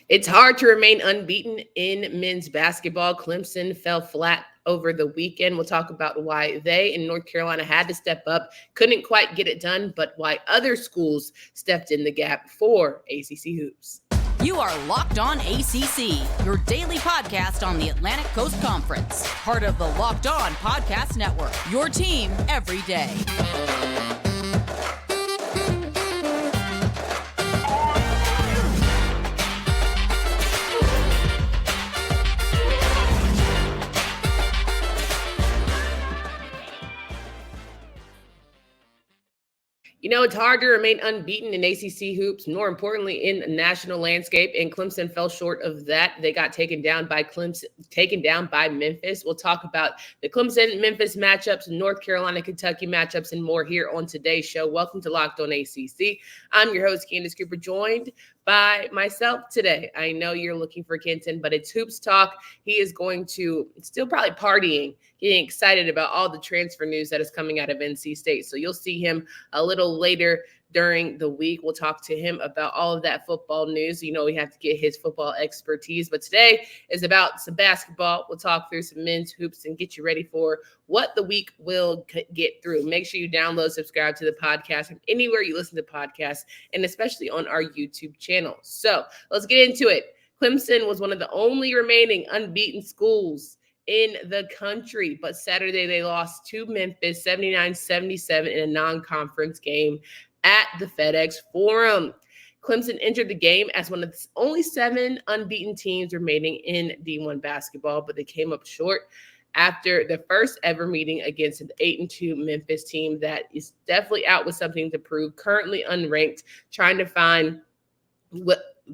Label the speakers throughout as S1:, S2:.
S1: It's hard to remain unbeaten in men's basketball. Clemson fell flat over the weekend. We'll talk about why they in North Carolina had to step up, couldn't quite get it done, but why other schools stepped in the gap for ACC hoops.
S2: You are Locked On ACC, your daily podcast on the Atlantic Coast Conference, part of the Locked On Podcast Network, your team every day.
S1: You know, it's hard to remain unbeaten in ACC hoops, more importantly in the national landscape, and Clemson fell short of that. They got taken down by Memphis. We'll talk about the Clemson-Memphis matchups, North Carolina-Kentucky matchups, and more here on today's show. Welcome to Locked On ACC. I'm your host, Candace Cooper, joined by myself today. I know you're looking for Kenton, but it's Hoops Talk. He is going to still probably partying, getting excited about all the transfer news that is coming out of NC State. So you'll see him a little later during the week. We'll talk to him about all of that football news. You know, we have to get his football expertise, but today is about some basketball. We'll talk through some men's hoops and get you ready for what the week will get through. Make sure you download, subscribe to the podcast and anywhere you listen to podcasts, and especially on our YouTube channel. So let's get into it. Clemson was one of the only remaining unbeaten schools in the country, but Saturday they lost to Memphis 79-77 in a non-conference game at the FedEx Forum. Clemson entered the game as one of the only 7 unbeaten teams remaining in D1 basketball, but they came up short after the first ever meeting against an 8-2 Memphis team that is definitely out with something to prove, currently unranked, trying to find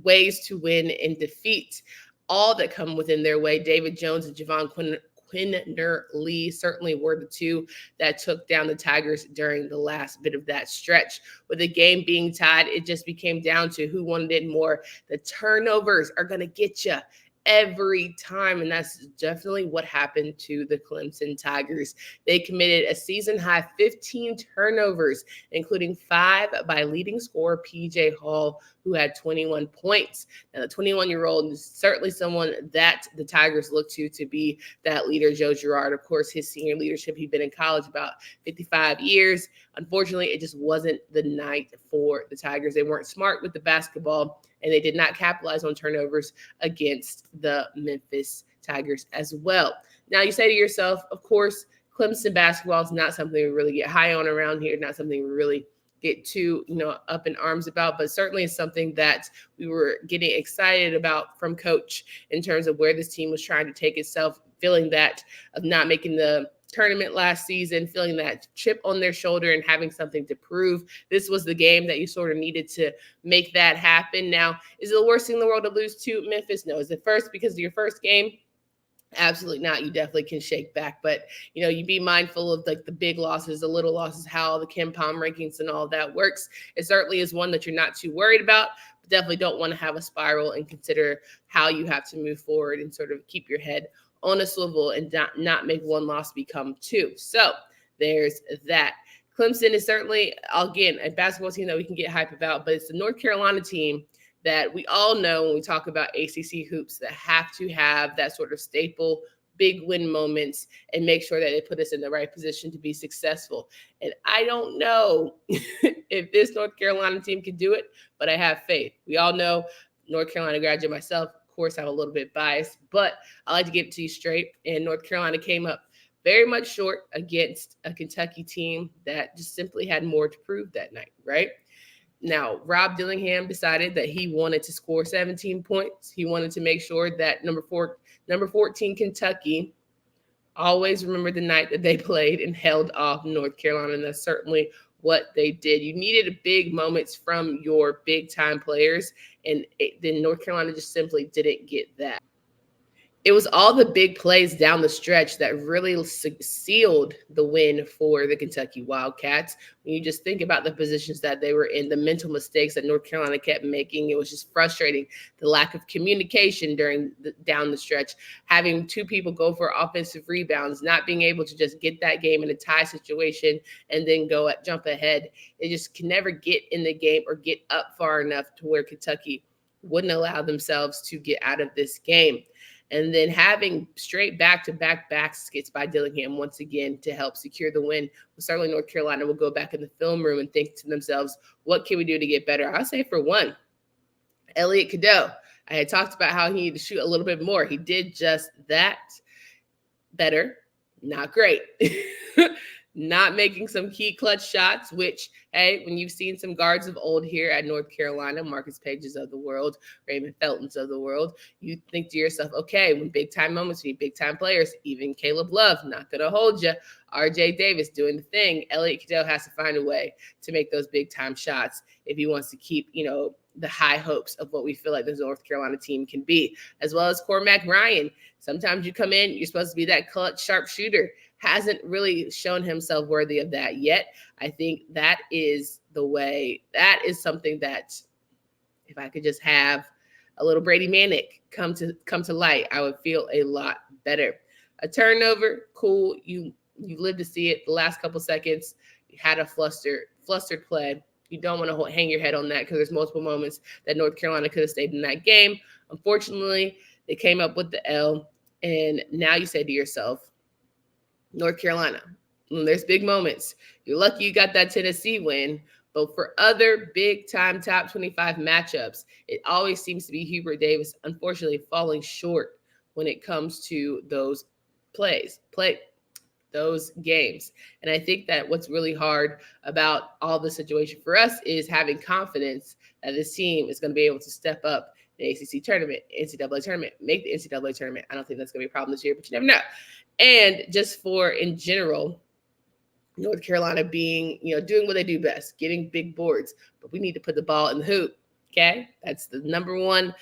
S1: ways to win and defeat all that come within their way. David Jones and Javon Quinner Lee certainly were the two that took down the Tigers during the last bit of that stretch. With the game being tied, it just became down to who wanted it more. The turnovers are going to get you every time, and that's definitely what happened to the Clemson Tigers. They committed a season-high 15 turnovers, including 5 by leading scorer PJ Hall, who had 21 points. Now, the 21-year-old is certainly someone that the Tigers look to be that leader. Joe Girard, of course, his senior leadership, he'd been in college about 55 years. Unfortunately, it just wasn't the night for the Tigers. They weren't smart with the basketball, and they did not capitalize on turnovers against the Memphis Tigers as well. Now, you say to yourself, of course, Clemson basketball is not something we really get high on around here, not something we really get too, up in arms about, but certainly is something that we were getting excited about from Coach in terms of where this team was trying to take itself, feeling that of not making the tournament last season, feeling that chip on their shoulder and having something to prove. This was the game that you sort of needed to make that happen. Now, is it the worst thing in the world to lose to Memphis? No. Is it first because of your first game? Absolutely not. You definitely can shake back, but you be mindful of like the big losses, the little losses, how the KenPom rankings and all that works. It certainly is one that you're not too worried about, but definitely don't want to have a spiral and consider how you have to move forward and sort of keep your head on a swivel and not make one loss become 2. So there's that. Clemson is certainly, again, a basketball team that we can get hype about, but it's the North Carolina team that we all know when we talk about ACC hoops that have to have that sort of staple big win moments and make sure that they put us in the right position to be successful. And I don't know if this North Carolina team can do it, but I have faith. We all know North Carolina graduate myself, of course, I'm a little bit biased, but I like to give it to you straight. And North Carolina came up very much short against a Kentucky team that just simply had more to prove that night, right? Now, Rob Dillingham decided that he wanted to score 17 points. He wanted to make sure that number 14 Kentucky always remembered the night that they played and held off North Carolina, and that's certainly what they did. You needed big moments from your big-time players, and then North Carolina just simply didn't get that. It was all the big plays down the stretch that really sealed the win for the Kentucky Wildcats. When you just think about the positions that they were in, the mental mistakes that North Carolina kept making, it was just frustrating. The lack of communication down the stretch, having 2 people go for offensive rebounds, not being able to just get that game in a tie situation and then jump ahead. They just can never get in the game or get up far enough to where Kentucky wouldn't allow themselves to get out of this game. And then having straight back-to-back baskets by Dillingham once again to help secure the win. Certainly North Carolina will go back in the film room and think to themselves, what can we do to get better? I'll say for one, Elliot Cadeau. I had talked about how he needed to shoot a little bit more. He did just that. Better, not great. Not making some key clutch shots, which, hey, when you've seen some guards of old here at North Carolina, Marcus Pages of the world, Raymond Feltons of the world, you think to yourself, okay, when big-time moments, we need big-time players. Even Caleb Love, not going to hold you. RJ Davis doing the thing. Elliot Cadeau has to find a way to make those big-time shots if he wants to keep, the high hopes of what we feel like the North Carolina team can be, as well as Cormac Ryan. Sometimes you come in, you're supposed to be that clutch sharpshooter. Hasn't really shown himself worthy of that yet. I think that is something that if I could just have a little Brady Manick come to light, I would feel a lot better. A turnover, cool. You lived to see it. The last couple seconds, you had a flustered play. You don't want to hang your head on that because there's multiple moments that North Carolina could have stayed in that game. Unfortunately, they came up with the L, and now you say to yourself, North Carolina, when there's big moments, you're lucky you got that Tennessee win, but for other big-time top 25 matchups, it always seems to be Hubert Davis, unfortunately, falling short when it comes to those those games. And I think that what's really hard about all the situation for us is having confidence that this team is going to be able to step up the ACC tournament, NCAA tournament, make the NCAA tournament. I don't think that's going to be a problem this year, but you never know. And just for, in general, North Carolina being, doing what they do best, getting big boards, but we need to put the ball in the hoop, okay? That's the number one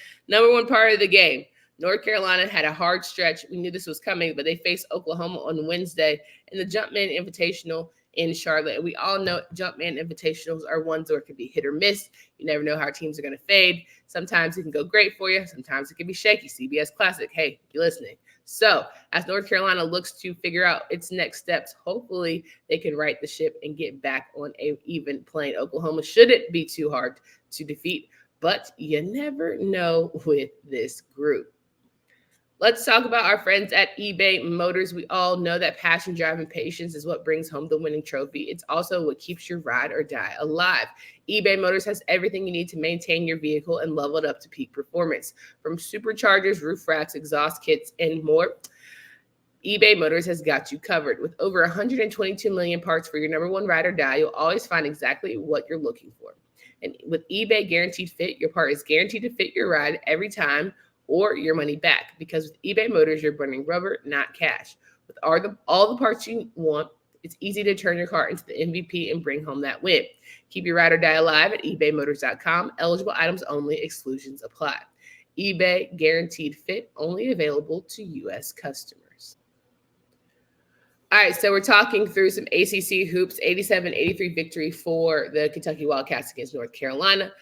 S1: part of the game. North Carolina had a hard stretch. We knew this was coming, but they faced Oklahoma on Wednesday in the Jumpman Invitational in Charlotte. And we all know Jumpman Invitationals are ones where it can be hit or miss. You never know how teams are going to fade. Sometimes it can go great for you. Sometimes it can be shaky. CBS Classic. Hey, you're listening. So as North Carolina looks to figure out its next steps, hopefully they can right the ship and get back on a even plane. Oklahoma shouldn't be too hard to defeat, but you never know with this group. Let's talk about our friends at eBay Motors. We all know that passion, drive, and patience is what brings home the winning trophy. It's also what keeps your ride or die alive. eBay Motors has everything you need to maintain your vehicle and level it up to peak performance. From superchargers, roof racks, exhaust kits, and more, eBay Motors has got you covered. With over 122 million parts for your number one ride or die, you'll always find exactly what you're looking for. And with eBay Guaranteed Fit, your part is guaranteed to fit your ride every time, or your money back, because with eBay Motors, you're burning rubber, not cash. With all the parts you want, it's easy to turn your car into the MVP and bring home that win. Keep your ride or die alive at ebaymotors.com. Eligible items only. Exclusions apply. eBay Guaranteed Fit, only available to U.S. customers. All right, so we're talking through some ACC hoops. 87-83 victory for the Kentucky Wildcats against North Carolina.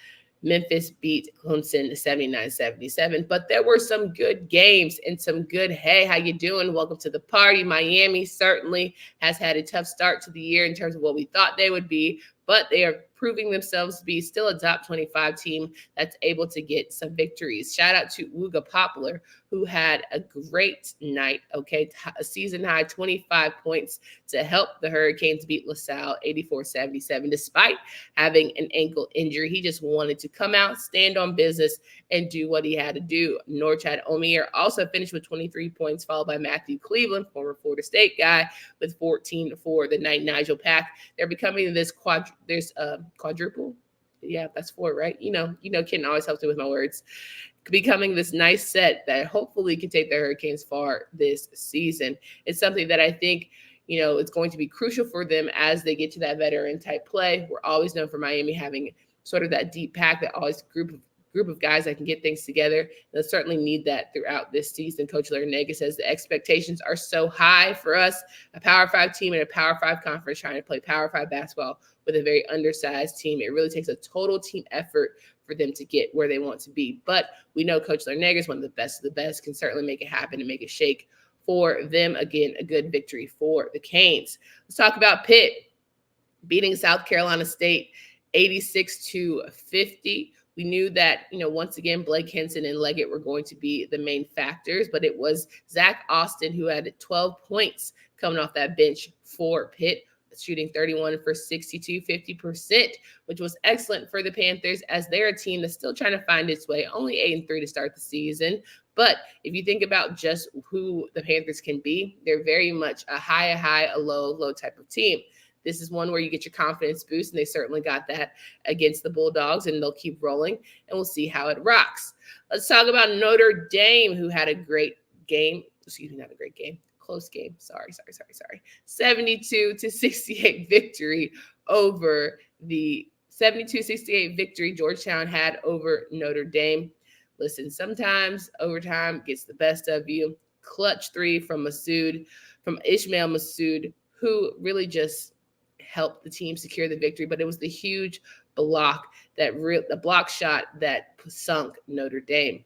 S1: Memphis beat Clemson 79-77, but there were some good games and some good, hey, how you doing? Welcome to the party. Miami certainly has had a tough start to the year in terms of what we thought they would be, but they are proving themselves to be still a top 25 team that's able to get some victories. Shout out to Wooga Poplar, who had a great night, okay? A season high 25 points to help the Hurricanes beat LaSalle 84-77. Despite having an ankle injury, he just wanted to come out, stand on business, and do what he had to do. Norchad Omier also finished with 23 points, followed by Matthew Cleveland, former Florida State guy, with 14 for the night. Nigel Pack. They're becoming this quadruple. Yeah, that's 4, right? Ken always helps me with my words. Becoming this nice set that hopefully can take the Hurricanes far this season. It's something that I think, it's going to be crucial for them as they get to that veteran type play. We're always known for Miami having sort of that deep pack, that always group of guys that can get things together. They'll certainly need that throughout this season. Coach Larinaga says the expectations are so high for us, a Power 5 team in a Power 5 conference trying to play Power 5 basketball with a very undersized team. It really takes a total team effort for them to get where they want to be. But we know Coach Larinaga is one of the best of the best, can certainly make it happen and make it shake for them. Again, a good victory for the Canes. Let's talk about Pitt beating South Carolina State 86-50. We knew that, once again, Blake Henson and Leggett were going to be the main factors, but it was Zach Austin who had 12 points coming off that bench for Pitt, shooting 31 for 62, 50%, which was excellent for the Panthers as they're a team that's still trying to find its way, only 8-3 to start the season. But if you think about just who the Panthers can be, they're very much a high, a low type of team. This is one where you get your confidence boost, and they certainly got that against the Bulldogs, and they'll keep rolling, and we'll see how it rocks. Let's talk about Notre Dame, who had a great game. Excuse me, not a great game. Close game. Sorry. 72-68 victory over the 72-68 victory Georgetown had over Notre Dame. Listen, sometimes overtime gets the best of you. Clutch three from Ishmael Massoud, who really just helped the team secure the victory, but it was the huge block the block shot that sunk Notre Dame.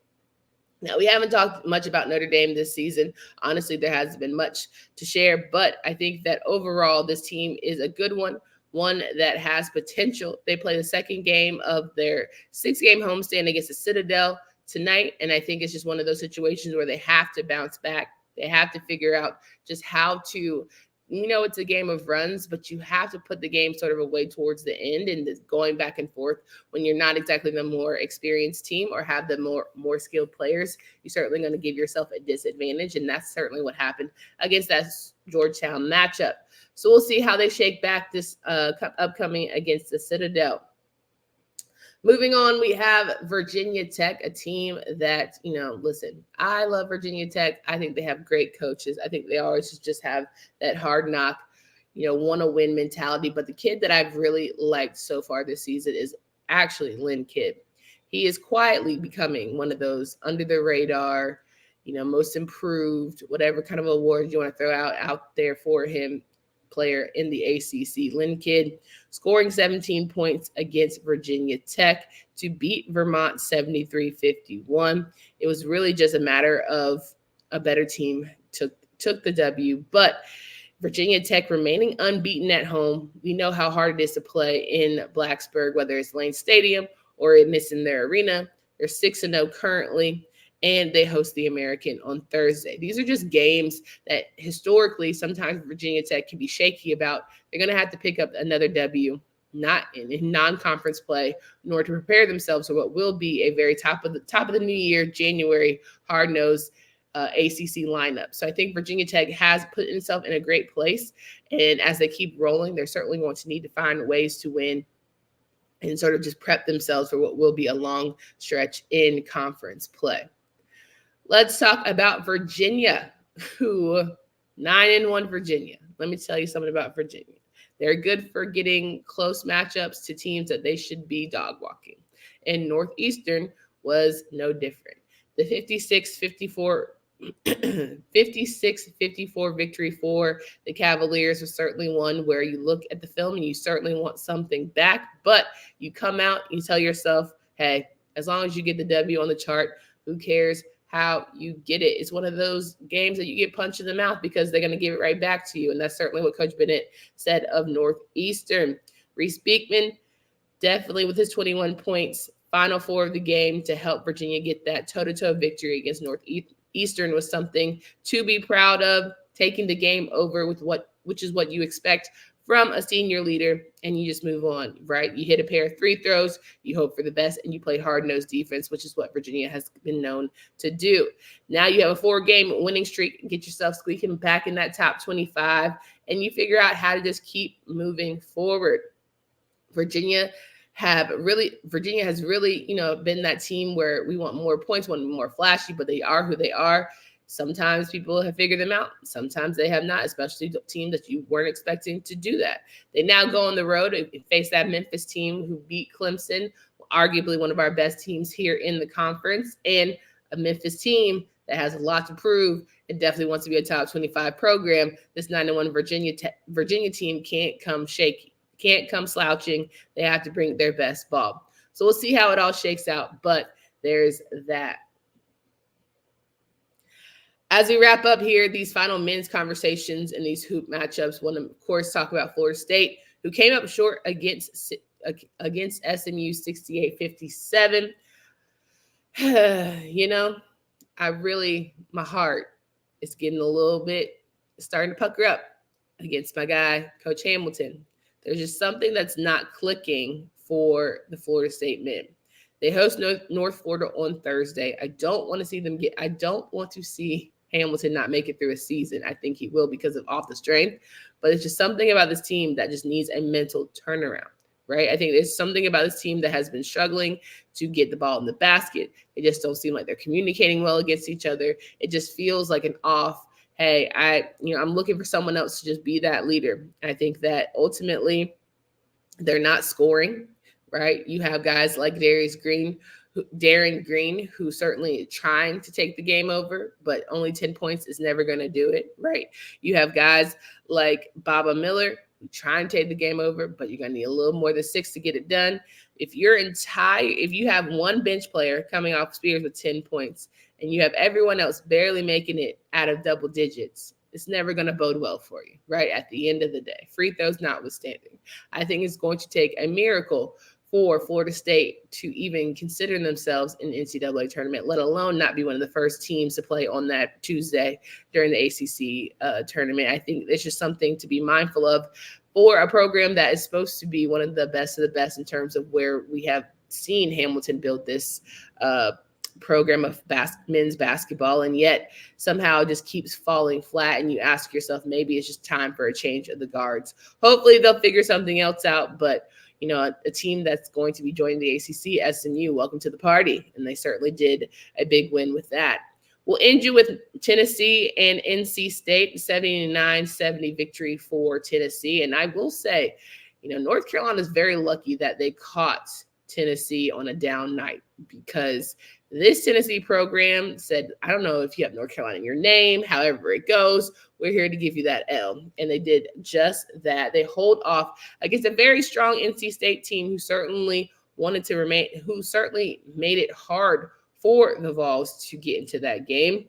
S1: Now, we haven't talked much about Notre Dame this season. Honestly, there hasn't been much to share, but I think that overall this team is a good one that has potential. They play the second game of their 6-game homestand against the Citadel tonight, and I think it's just one of those situations where they have to bounce back. They have to figure out just how to it's a game of runs, but you have to put the game sort of away towards the end and going back and forth when you're not exactly the more experienced team or have the more skilled players. You're certainly going to give yourself a disadvantage, and that's certainly what happened against that Georgetown matchup. So we'll see how they shake back this upcoming against the Citadel. Moving on, we have Virginia Tech, a team that, listen, I love Virginia Tech. I think they have great coaches. I think they always just have that hard knock, want to win mentality. But the kid that I've really liked so far this season is actually Lynn Kidd. He is quietly becoming one of those under the radar, most improved, whatever kind of awards you want to throw out there for him, player in the ACC. Lynn Kidd scoring 17 points against Virginia Tech to beat Vermont 73-51. It was really just a matter of a better team took the W, but Virginia Tech remaining unbeaten at home. We know how hard it is to play in Blacksburg, whether it's Lane Stadium or it's in their arena. They're 6-0 currently, and they host the American on Thursday. These are just games that historically sometimes Virginia Tech can be shaky about. They're going to have to pick up another W, not in non-conference play, in order to prepare themselves for what will be a very top of the new year, January, hard-nosed ACC lineup. So I think Virginia Tech has put itself in a great place, and as they keep rolling, they're certainly going to need to find ways to win and sort of just prep themselves for what will be a long stretch in conference play. Let's talk about Virginia, who 9-1 Virginia. Let me tell you something about Virginia. They're good for getting close matchups to teams that they should be dog walking. And Northeastern was no different. The 56-54 victory for the Cavaliers was certainly one where you look at the film and you certainly want something back, but you come out, you tell yourself, hey, as long as you get the W on the chart, who cares how you get it? It's one of those games that you get punched in the mouth because they're going to give it right back to you. And that's certainly what Coach Bennett said of Northeastern. Reese Beekman, definitely with his 21 points, final four of the game to help Virginia get that toe-to-toe victory against Northeastern was something to be proud of, taking the game over which is what you expect from a senior leader, and you just move on, right? You hit a pair of free throws, you hope for the best, and you play hard-nosed defense, which is what Virginia has been known to do. Now you have a 4-game winning streak and get yourself squeaking back in that top 25, and you figure out how to just keep moving forward. Virginia has really, been that team where we want more points, want more flashy, but they are who they are. Sometimes people have figured them out. Sometimes they have not, especially the team that you weren't expecting to do that. They now go on the road and face that Memphis team who beat Clemson, arguably one of our best teams here in the conference, and a Memphis team that has a lot to prove and definitely wants to be a top 25 program. This 9-1 Virginia team can't come shaky, can't come slouching. They have to bring their best ball. So we'll see how it all shakes out, but there's that. As we wrap up here, these final men's conversations and these hoop matchups, want to, of course, talk about Florida State, who came up short against against SMU 68-57. My heart is getting a little bit starting to pucker up against my guy, Coach Hamilton. There's just something that's not clicking for the Florida State men. They host North Florida on Thursday. I don't want to see Hamilton not make it through a season. I think he will because of off the strength, but it's just something about this team that just needs a mental turnaround, right? I think there's something about this team that has been struggling to get the ball in the basket. They just don't seem like they're communicating well against each other. It just feels like an off, hey, I'm looking for someone else to just be that leader. I think that ultimately they're not scoring, right? You have guys like Darren Green, who certainly trying to take the game over, but only 10 points is never going to do it, right? You have guys like Baba Miller, who try and take the game over, but you're going to need a little more than 6 to get it done. If you have one bench player coming off Spears with 10 points and you have everyone else barely making it out of double digits, it's never going to bode well for you, right? At the end of the day, free throws notwithstanding, I think it's going to take a miracle for Florida State to even consider themselves in the NCAA tournament, let alone not be one of the first teams to play on that Tuesday during the ACC tournament. I think it's just something to be mindful of for a program that is supposed to be one of the best in terms of where we have seen Hamilton build this program of men's basketball, and yet somehow just keeps falling flat. And you ask yourself, maybe it's just time for a change of the guards. Hopefully they'll figure something else out, but a team that's going to be joining the ACC, SMU, welcome to the party. And they certainly did a big win with that. We'll end you with Tennessee and NC State, 79-70 victory for Tennessee. And I will say, North Carolina is very lucky that they caught Tennessee on a down night, because this Tennessee program said, I don't know if you have North Carolina in your name, however it goes, we're here to give you that L. And they did just that. They hold off against a very strong NC State team who certainly made it hard for the Vols to get into that game.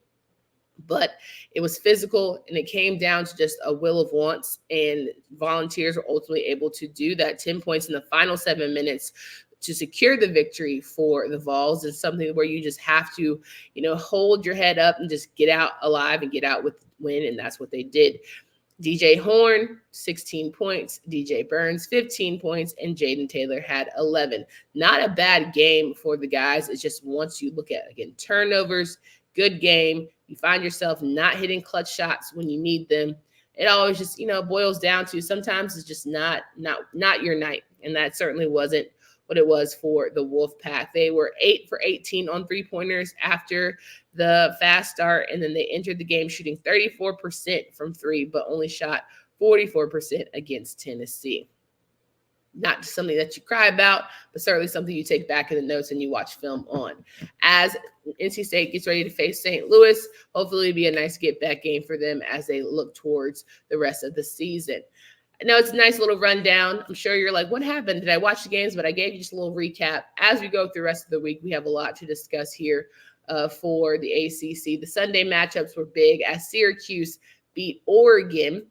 S1: But it was physical, and it came down to just a will of wants, and Volunteers were ultimately able to do that. 10 points in the final 7 minutes to secure the victory for the Vols is something where you just have to, hold your head up and just get out alive and get out with the win. And that's what they did. DJ Horn, 16 points, DJ Burns, 15 points, and Jaden Taylor had 11. Not a bad game for the guys. It's just once you look at, again, turnovers, good game, you find yourself not hitting clutch shots when you need them. It always just, boils down to sometimes it's just not your night. And that certainly wasn't what it was for the Wolfpack. They were 8 for 18 on three-pointers after the fast start, and then they entered the game shooting 34% from three, but only shot 44% against Tennessee. Not something that you cry about, but certainly something you take back in the notes and you watch film on. As NC State gets ready to face St. Louis, hopefully it'll be a nice get-back game for them as they look towards the rest of the season. I know it's a nice little rundown. I'm sure you're like, what happened? Did I watch the games? But I gave you just a little recap. As we go through the rest of the week, we have a lot to discuss here for the ACC. The Sunday matchups were big as Syracuse beat Oregon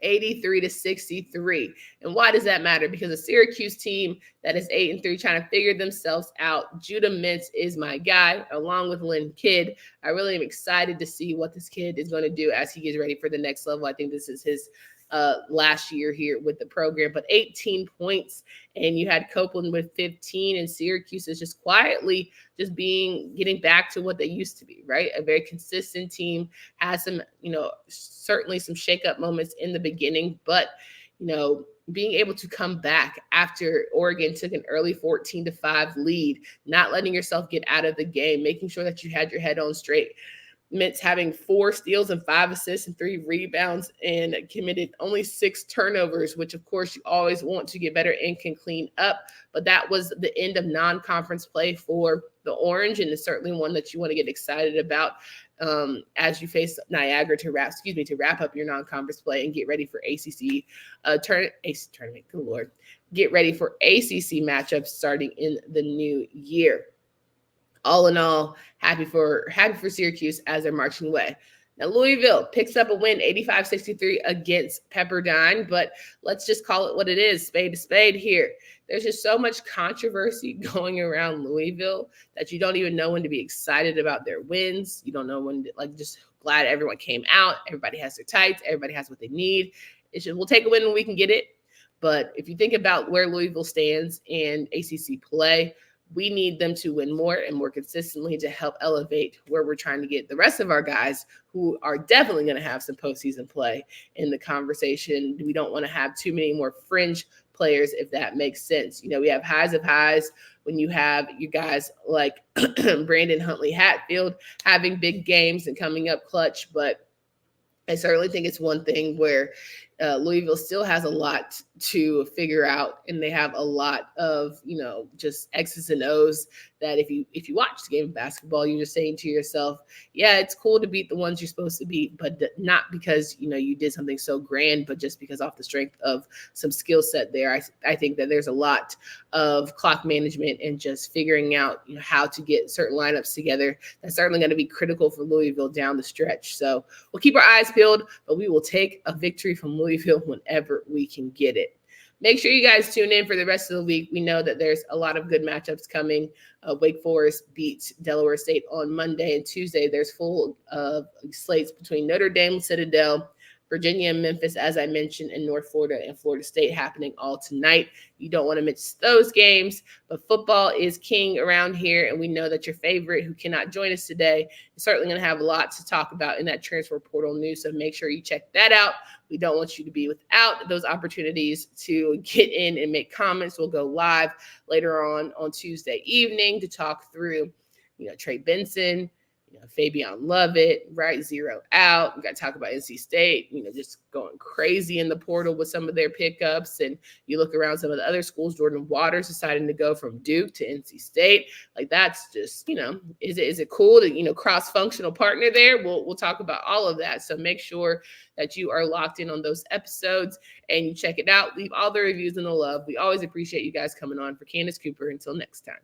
S1: 83-63. And why does that matter? Because a Syracuse team that is 8-3 trying to figure themselves out. Judah Mintz is my guy, along with Lynn Kidd. I really am excited to see what this kid is going to do as he gets ready for the next level. I think this is his last year here with the program, but 18 points, and you had Copeland with 15, and Syracuse is just quietly just getting back to what they used to be, right? A very consistent team, has some, certainly some shakeup moments in the beginning, but, being able to come back after Oregon took an early 14-5 lead, not letting yourself get out of the game, making sure that you had your head on straight. Mintz having 4 steals and 5 assists and 3 rebounds, and committed only 6 turnovers, which of course you always want to get better and can clean up. But that was the end of non-conference play for the Orange, and it's certainly one that you want to get excited about as you face Niagara to wrap up your non-conference play and get ready for ACC tournament. Good Lord, get ready for ACC matchups starting in the new year. All in all, happy for Syracuse as they're marching away. Now, Louisville picks up a win, 85-63 against Pepperdine, but let's just call it what it is, spade to spade here. There's just so much controversy going around Louisville that you don't even know when to be excited about their wins. You don't know when to, just glad everyone came out. Everybody has their tights. Everybody has what they need. It's just, we'll take a win when we can get it. But if you think about where Louisville stands in ACC play, we need them to win more and more consistently to help elevate where we're trying to get the rest of our guys who are definitely going to have some postseason play in the conversation. We don't want to have too many more fringe players, if that makes sense. We have highs of highs when you have you guys like Brandon Huntley-Hatfield having big games and coming up clutch, but I certainly think it's one thing where Louisville still has a lot to figure out, and they have a lot of, just X's and O's that if you watch the game of basketball, you're just saying to yourself, yeah, it's cool to beat the ones you're supposed to beat, but not because, you did something so grand, but just because off the strength of some skill set there. I think that there's a lot of clock management and just figuring out, how to get certain lineups together. That's certainly going to be critical for Louisville down the stretch. So we'll keep our eyes peeled, but we will take a victory from Louisville whenever we can get it. Make sure you guys tune in for the rest of the week. We know that there's a lot of good matchups coming. Wake Forest beats Delaware State on Monday, and Tuesday there's full slates between Notre Dame, Citadel, Virginia and Memphis, as I mentioned, and North Florida and Florida State happening all tonight. You don't want to miss those games, but football is king around here, and we know that your favorite, who cannot join us today, is certainly going to have a lot to talk about in that transfer portal news, so make sure you check that out. We don't want you to be without those opportunities to get in and make comments. We'll go live later on Tuesday evening to talk through, Trey Benson, Fabian Lovett, right? 0 out. We got to talk about NC State, just going crazy in the portal with some of their pickups. And you look around some of the other schools, Jordan Waters deciding to go from Duke to NC State. That's just, is it cool to, cross-functional partner there? We'll talk about all of that. So make sure that you are locked in on those episodes and you check it out. Leave all the reviews and the love. We always appreciate you guys coming on. For Candace Cooper, until next time.